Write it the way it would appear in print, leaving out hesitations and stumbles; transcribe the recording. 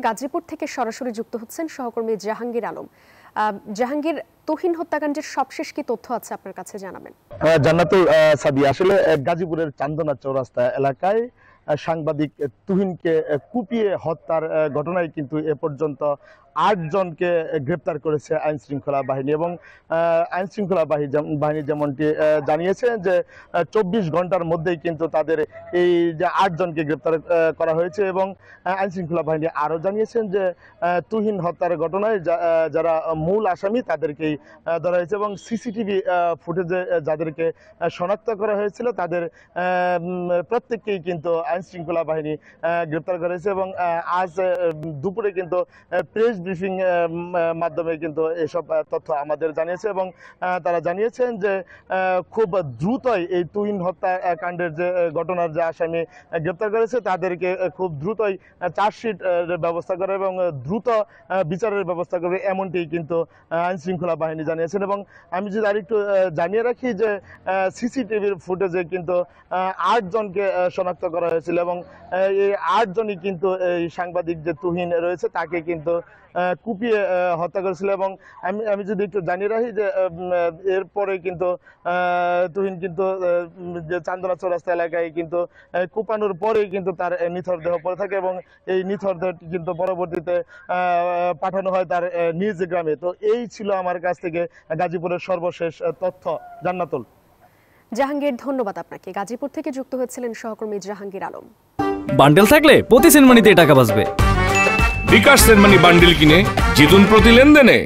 গাজীপুর থেকে সরাসরি যুক্ত হচ্ছেন সহকর্মী জাহাঙ্গীর আলম। জাহাঙ্গীর, তুহিন হত্যাকাণ্ডের সবশেষ কি তথ্য আছে আপনার কাছে জানাবেন? জান্নাতুল সাবি, আসলে গাজীপুরের চান্দনা চৌরাস্তা এলাকায় সাংবাদিক তুহিনকে কুপিয়ে হত্যার ঘটনায় কিন্তু এ পর্যন্ত ৮ জনকে গ্রেপ্তার করেছে আইন শৃঙ্খলা বাহিনী। এবং আইন শৃঙ্খলা বাহিনী যেমনটি জানিয়েছে যে ২৪ ঘন্টার মধ্যেই কিন্তু তাদের এই যে ৮ জনকে গ্রেপ্তার করা হয়েছে। এবং আইন শৃঙ্খলা বাহিনী আরও জানিয়েছেন যে তুহিন হত্যার ঘটনায় যারা মূল আসামি তাদেরকেই ধরা হয়েছে এবং সিসিটিভি ফুটেজে যাদেরকে শনাক্ত করা হয়েছিল তাদের প্রত্যেককেই কিন্তু আইন শৃঙ্খলা বাহিনী গ্রেপ্তার করেছে। এবং আজ দুপুরে কিন্তু প্রেস ব্রিফিং মাধ্যমে কিন্তু এসব তথ্য আমাদের জানিয়েছে এবং তারা জানিয়েছেন যে খুব দ্রুতই এই তুহিন হত্যাকাণ্ডের যে ঘটনার যে আসামি গ্রেপ্তার করেছে তাদেরকে খুব দ্রুতই চার্জশিট ব্যবস্থা করে এবং দ্রুত বিচারের ব্যবস্থা করবে, এমনটি কিন্তু আইন শৃঙ্খলা বাহিনী জানিয়েছেন। এবং আমি যদি আরেকটু জানিয়ে রাখি যে সিসিটিভির ফুটেজে কিন্তু ৮ জনকে শনাক্ত করা হয়েছিল এবং এই ৮ জনই কিন্তু এই সাংবাদিক যে তুহিন রয়েছে তাকে কিন্তু কুপিয়ে হত্যা করেছিল। এবং আমি যদি একটু জানিয়ে রাখি যে এরপরে কিন্তু তুহিন কিন্তু যে চান্দনা চৌরাস্তা এলাকায় কিন্তু কুপানোর পরেই কিন্তু তার নিথর দেহ পড়ে থাকে এবং এই নিথর দেহটি কিন্তু পরবর্তীতে পাঠানো হয় তার নিজ গ্রামে। তো এই ছিল আমার কাছ থেকে গাজীপুরের সর্বশেষ তথ্য। জান্নাতুল। জাহাঙ্গীর, ধন্যবাদ আপনাকে। গাজীপুর থেকে যুক্ত হয়েছিলেন সহকর্মী জাহাঙ্গীর আলম। বান্ডেল থাকলে প্রতি সেনমানিতে টাকা বাঁচবে। বিকাশ সেনমানি বান্ডেল কিনে জিতুন প্রতি লেনদেনে।